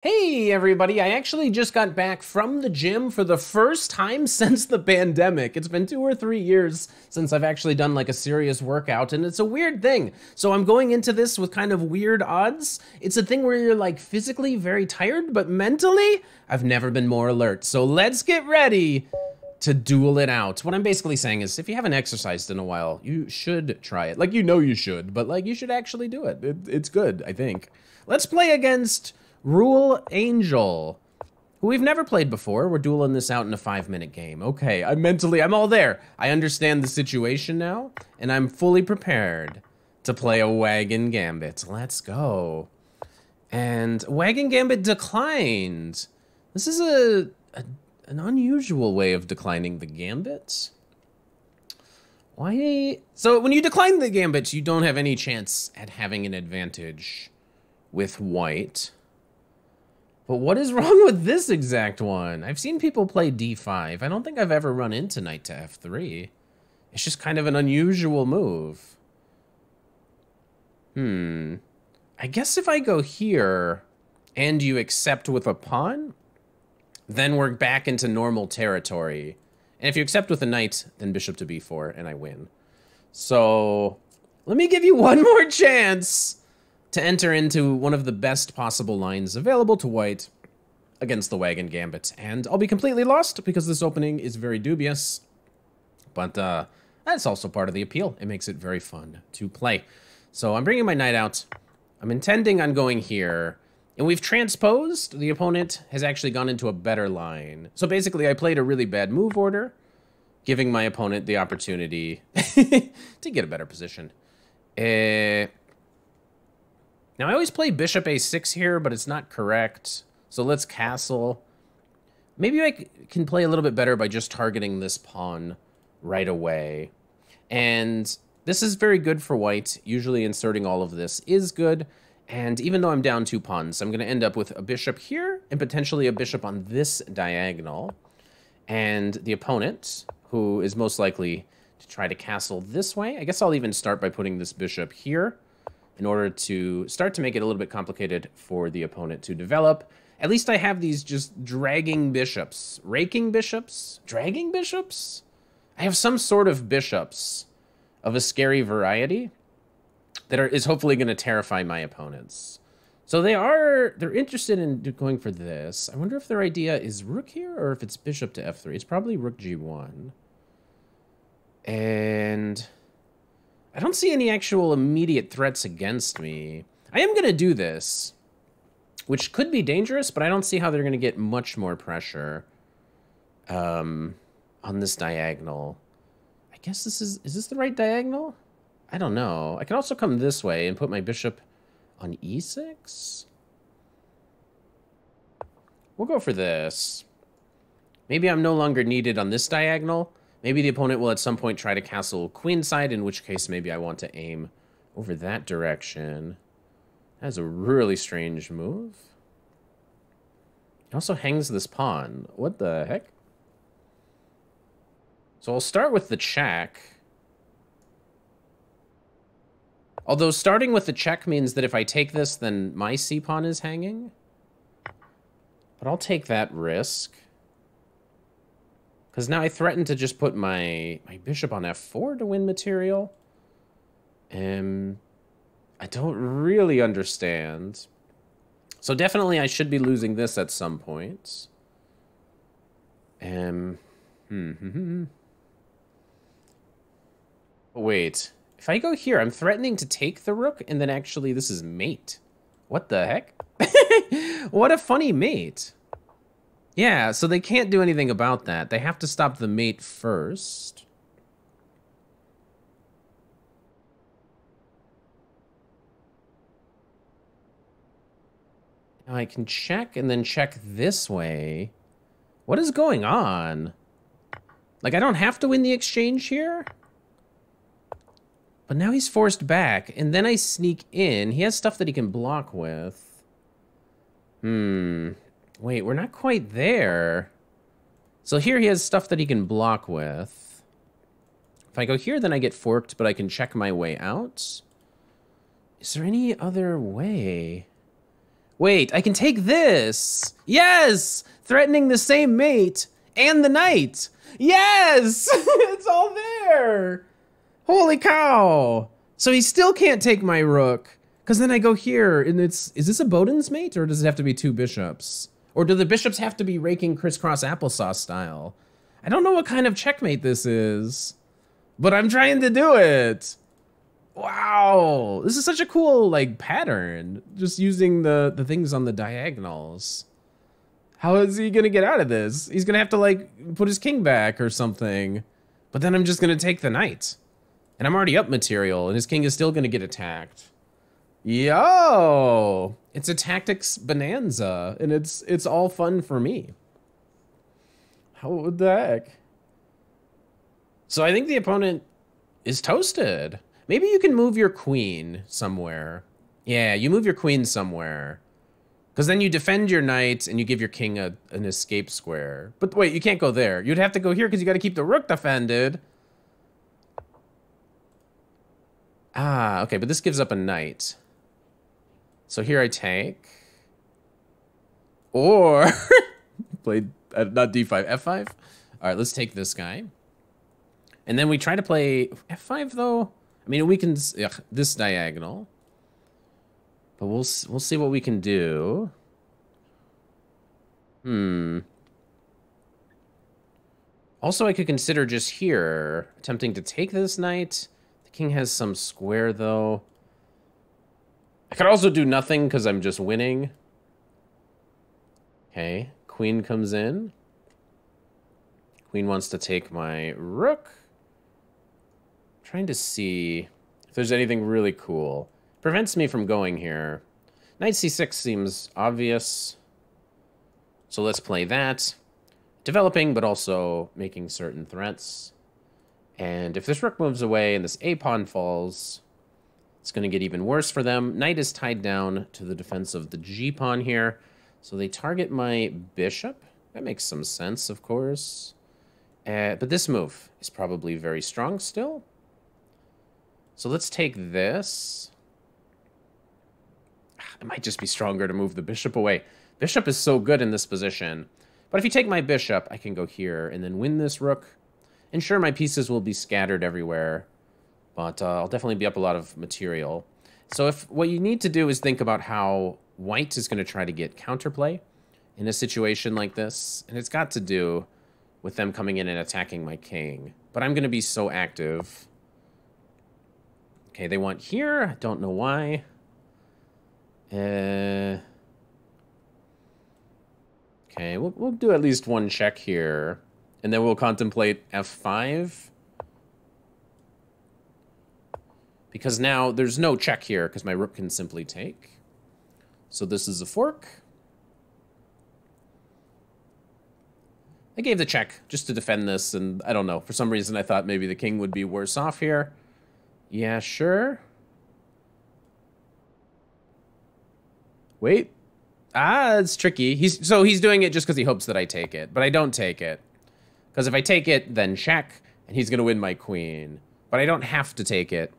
Hey everybody, I actually just got back from the gym for the first time since the pandemic. It's been 2 or 3 years since I've actually done like a serious workout, and it's a weird thing. So I'm going into this with kind of weird odds. It's a thing where you're like physically very tired, but mentally, I've never been more alert. So let's get ready to duel it out. What I'm basically saying is if you haven't exercised in a while, you should try it. Like, you know you should, but like you should actually do it. It's good, I think. Let's play against Rule Angel, who we've never played before. We're dueling this out in a 5-minute game. Okay, I'm all there. I understand the situation now, and I'm fully prepared to play a Wagon Gambit. Let's go. And Wagon Gambit declined. This is an unusual way of declining the Gambit. Why? So when you decline the Gambit, you don't have any chance at having an advantage with white. But what is wrong with this exact one? I've seen people play d5. I don't think I've ever run into knight to f3. It's just kind of an unusual move. I guess if I go here and you accept with a pawn, then we're back into normal territory. And if you accept with a knight, then bishop to b4 and I win. So let me give you one more chance to enter into one of the best possible lines available to white against the Wagon Gambit. And I'll be completely lost because this opening is very dubious. But that's also part of the appeal. It makes it very fun to play. So I'm bringing my knight out. I'm intending on going here. And we've transposed. The opponent has actually gone into a better line. So basically, I played a really bad move order, giving my opponent the opportunity to get a better position. Now, I always play bishop a6 here, but it's not correct. So let's castle. Maybe I can play a little bit better by just targeting this pawn right away. And this is very good for white. Usually inserting all of this is good. And even though I'm down 2 pawns, I'm going to end up with a bishop here and potentially a bishop on this diagonal. And the opponent, who is most likely to try to castle this way, I guess I'll even start by putting this bishop here, in order to start to make it a little bit complicated for the opponent to develop. At least I have these just dragging bishops. Raking bishops? Dragging bishops? I have some sort of bishops of a scary variety that is hopefully going to terrify my opponents. So they're interested in going for this. I wonder if their idea is rook here or if it's bishop to f3. It's probably rook g1. And I don't see any actual immediate threats against me. I am going to do this, which could be dangerous, but I don't see how they're going to get much more pressure on this diagonal. I guess is this the right diagonal? I don't know. I can also come this way and put my bishop on e6. We'll go for this. Maybe I'm no longer needed on this diagonal. Maybe the opponent will at some point try to castle queenside, in which case maybe I want to aim over that direction. That's a really strange move. It also hangs this pawn. What the heck? So I'll start with the check. Although starting with the check means that if I take this, then my c-pawn is hanging. But I'll take that risk. Because now I threaten to just put my bishop on f4 to win material. I don't really understand. So definitely I should be losing this at some point. Wait. If I go here, I'm threatening to take the rook, and then actually this is mate. What the heck? What a funny mate. Yeah, so they can't do anything about that. They have to stop the mate first. Now I can check and then check this way. What is going on? Like, I don't have to win the exchange here? But now he's forced back, and then I sneak in. He has stuff that he can block with. Wait, we're not quite there. So here he has stuff that he can block with. If I go here, then I get forked, but I can check my way out. Is there any other way? Wait, I can take this. Yes! Threatening the same mate and the knight. Yes! It's all there. Holy cow. So he still can't take my rook. Because then I go here, and is this a Bowden's mate, or does it have to be 2 bishops? Or do the bishops have to be raking crisscross applesauce style? I don't know what kind of checkmate this is, but I'm trying to do it. Wow, this is such a cool, like, pattern. Just using the things on the diagonals. How is he gonna get out of this? He's gonna have to, like, put his king back or something. But then I'm just gonna take the knight. And I'm already up material, and his king is still gonna get attacked. Yo, it's a tactics bonanza, and it's all fun for me. How the heck? So I think the opponent is toasted. Maybe you can move your queen somewhere. Yeah, you move your queen somewhere. Because then you defend your knight, and you give your king an escape square. But wait, you can't go there. You'd have to go here, because you got to keep the rook defended. Ah, okay, but this gives up a knight. So here I take, or played not d5, f5. All right, let's take this guy, and then we try to play f5 though. I mean, we can this diagonal, but we'll see what we can do. Also, I could consider just here attempting to take this knight. The king has some square though. I could also do nothing because I'm just winning. Okay, queen comes in. Queen wants to take my rook. I'm trying to see if there's anything really cool. Prevents me from going here. Knight c6 seems obvious. So let's play that. Developing, but also making certain threats. And if this rook moves away and this a-pawn falls, it's going to get even worse for them. Knight is tied down to the defense of the g-pawn here. So they target my bishop. That makes some sense, of course. But this move is probably very strong still. So let's take this. It might just be stronger to move the bishop away. Bishop is so good in this position. But if you take my bishop, I can go here and then win this rook. And sure, my pieces will be scattered everywhere. But I'll definitely be up a lot of material. So if what you need to do is think about how white is going to try to get counterplay in a situation like this. And it's got to do with them coming in and attacking my king. But I'm going to be so active. Okay, they want here. I don't know why. Okay, we'll do at least one check here. And then we'll contemplate f5. Because now there's no check here, because my rook can simply take. So this is a fork. I gave the check just to defend this, and I don't know. For some reason, I thought maybe the king would be worse off here. Yeah, sure. Wait. Ah, it's tricky. So he's doing it just because he hopes that I take it, but I don't take it. Because if I take it, then check, and he's going to win my queen. But I don't have to take it.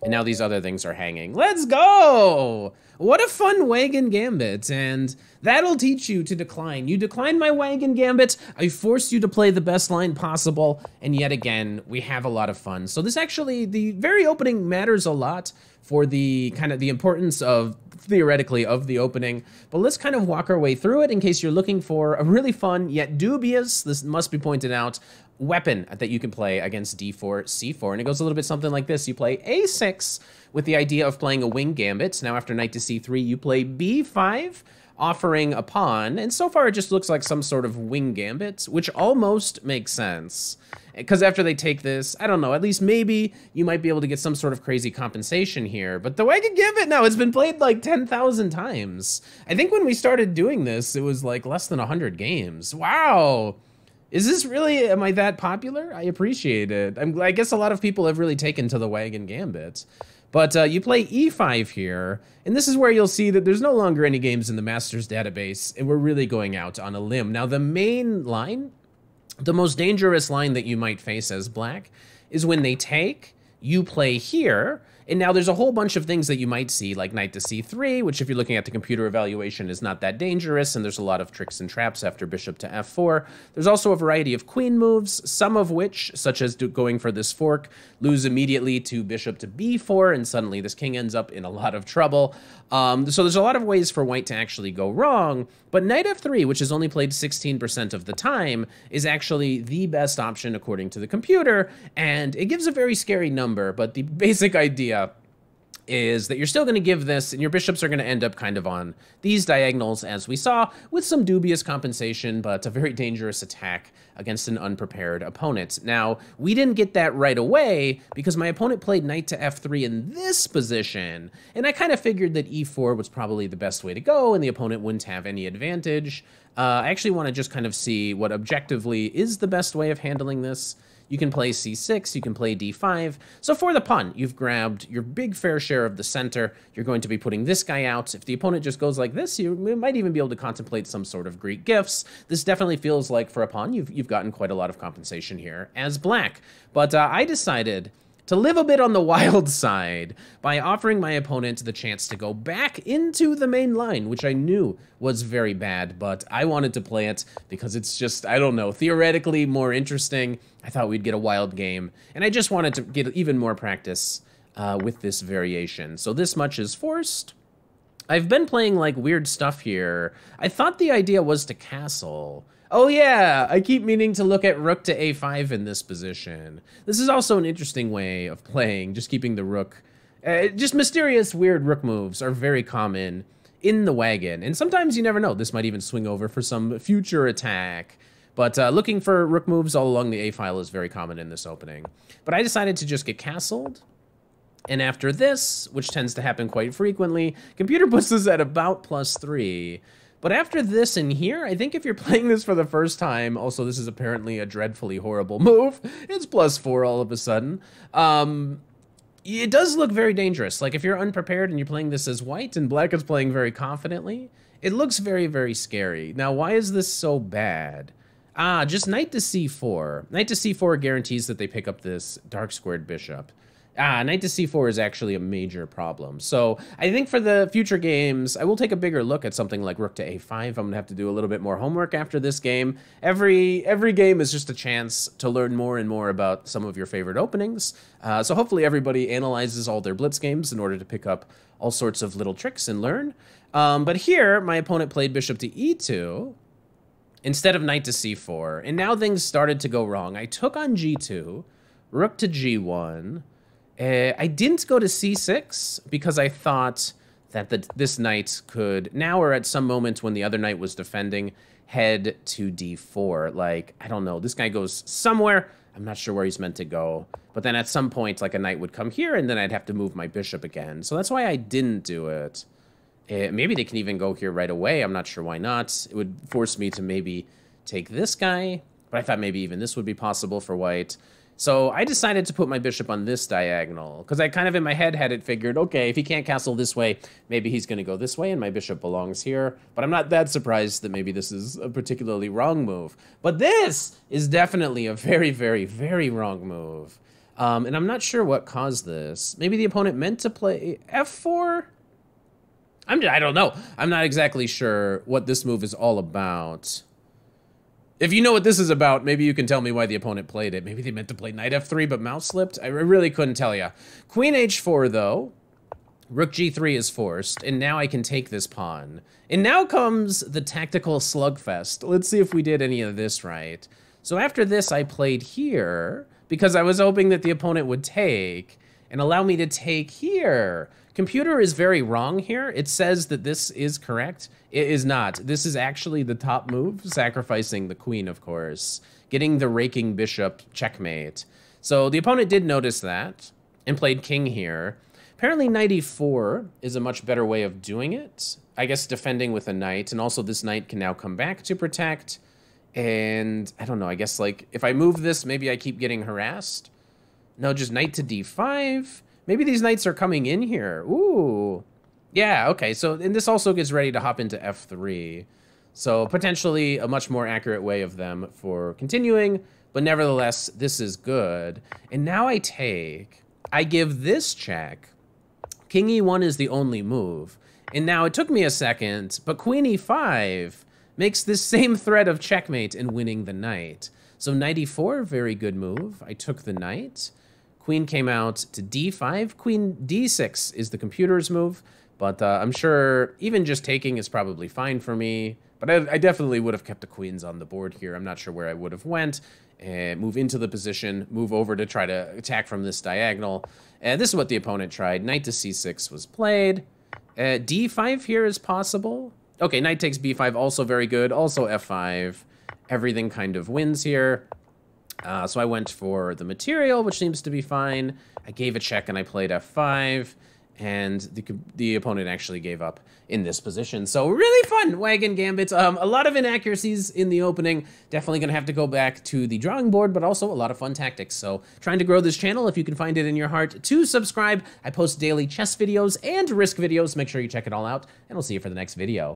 And now these other things are hanging. Let's go! What a fun Wagon Gambit, and that'll teach you to decline. You declined my Wagon Gambit, I forced you to play the best line possible, and yet again, we have a lot of fun. So this actually, the very opening matters a lot for the kind of the importance of, theoretically, of the opening. But let's kind of walk our way through it in case you're looking for a really fun, yet dubious, this must be pointed out, weapon that you can play against d4, c4, and it goes a little bit something like this. You play a6 with the idea of playing a wing gambit. Now after knight to c3, you play b5, offering a pawn, and so far it just looks like some sort of wing gambit, which almost makes sense. Because after they take this, I don't know, at least maybe you might be able to get some sort of crazy compensation here. But the Wagon Gambit now, it's been played like 10,000 times. I think when we started doing this, it was like less than 100 games. Wow. Is this really, am I that popular? I appreciate it. I guess a lot of people have really taken to the Wagon Gambit. But you play e5 here, and this is where you'll see that there's no longer any games in the Masters database, and we're really going out on a limb. Now, the main line, the most dangerous line that you might face as black, is when they take, you play here, And now there's a whole bunch of things that you might see, like knight to c3, which if you're looking at the computer evaluation is not that dangerous, and there's a lot of tricks and traps after bishop to f4. There's also a variety of queen moves, some of which, such as going for this fork, lose immediately to bishop to b4, and suddenly this king ends up in a lot of trouble. So there's a lot of ways for white to actually go wrong, but knight f3, which is only played 16% of the time, is actually the best option according to the computer, and it gives a very scary number, but the basic idea is that you're still going to give this, and your bishops are going to end up kind of on these diagonals, as we saw, with some dubious compensation, but a very dangerous attack against an unprepared opponent. Now, we didn't get that right away because my opponent played knight to f3 in this position, and I kind of figured that e4 was probably the best way to go, and the opponent wouldn't have any advantage. I actually want to just kind of see what objectively is the best way of handling this. You can play c6, you can play d5. So for the pawn, you've grabbed your big fair share of the center. You're going to be putting this guy out. If the opponent just goes like this, you might even be able to contemplate some sort of Greek gifts. This definitely feels like for a pawn, you've gotten quite a lot of compensation here as black. But I decided to live a bit on the wild side by offering my opponent the chance to go back into the main line, which I knew was very bad, but I wanted to play it because it's just, I don't know, theoretically more interesting. I thought we'd get a wild game, and I just wanted to get even more practice with this variation. So this much is forced. I've been playing like weird stuff here. I thought the idea was to castle. Oh yeah, I keep meaning to look at rook to a5 in this position. This is also an interesting way of playing, just keeping the rook. Just mysterious, weird rook moves are very common in the wagon, and sometimes you never know. This might even swing over for some future attack. But looking for rook moves all along the a-file is very common in this opening. But I decided to just get castled. And after this, which tends to happen quite frequently, computer puts this at about +3. But after this in here, I think if you're playing this for the first time, also this is apparently a dreadfully horrible move, it's +4 all of a sudden. It does look very dangerous. Like if you're unprepared and you're playing this as white and black is playing very confidently, it looks very, very scary. Now, why is this so bad? Just knight to c4. Knight to c4 guarantees that they pick up this dark squared bishop. Knight to c4 is actually a major problem. So I think for the future games, I will take a bigger look at something like rook to a5. I'm going to have to do a little bit more homework after this game. Every game is just a chance to learn more and more about some of your favorite openings. So hopefully everybody analyzes all their blitz games in order to pick up all sorts of little tricks and learn. But here, my opponent played bishop to e2 instead of knight to c4. And now things started to go wrong. I took on g2, rook to g1. I didn't go to c6 because I thought that this knight could, now or at some moment when the other knight was defending, head to d4. Like, I don't know, this guy goes somewhere. I'm not sure where he's meant to go. But then at some point, like a knight would come here and then I'd have to move my bishop again. So that's why I didn't do it. Maybe they can even go here right away. I'm not sure why not. It would force me to maybe take this guy. But I thought maybe even this would be possible for white. So I decided to put my bishop on this diagonal because I kind of in my head had it figured, okay, if he can't castle this way, maybe he's going to go this way and my bishop belongs here. But I'm not that surprised that maybe this is a particularly wrong move. But this is definitely a very, very, very wrong move. And I'm not sure what caused this. Maybe the opponent meant to play f4? I don't know. I'm not exactly sure what this move is all about. If you know what this is about, maybe you can tell me why the opponent played it. Maybe they meant to play knight f3 but mouse slipped. I really couldn't tell you. Queen h4 though. Rook g3 is forced, and now I can take this pawn. And now comes the tactical slugfest. Let's see if we did any of this right. So after this, I played here because I was hoping that the opponent would take and allow me to take here. Computer is very wrong here. It says that this is correct. It is not. This is actually the top move, sacrificing the queen, of course, getting the raking bishop checkmate. So the opponent did notice that and played king here. Apparently knight e4 is a much better way of doing it. I guess defending with a knight, and also this knight can now come back to protect. And I don't know, I guess like if I move this, maybe I keep getting harassed. No, just knight to d5. Maybe these knights are coming in here. Ooh. Yeah, okay. So, and this also gets ready to hop into f3. So, potentially a much more accurate way of them for continuing. But nevertheless, this is good. And now I take. I give this check. King e1 is the only move. And now it took me a second, but queen e5 makes this same threat of checkmate and winning the knight. So knight e4, very good move. I took the knight. Queen came out to d5. Queen d6 is the computer's move, but I'm sure even just taking is probably fine for me. But I definitely would have kept the queens on the board here. I'm not sure where I would have went. Move into the position, move over to try to attack from this diagonal. This is what the opponent tried. Knight to c6 was played. d5 here is possible. Okay, knight takes b5, also very good. Also f5. Everything kind of wins here. So I went for the material, which seems to be fine. I gave a check and I played f5. And the opponent actually gave up in this position. So really fun Wagon Gambit. A lot of inaccuracies in the opening. Definitely going to have to go back to the drawing board, but also a lot of fun tactics. So trying to grow this channel, if you can find it in your heart, to subscribe. I post daily chess videos and risk videos. Make sure you check it all out, and we'll see you for the next video.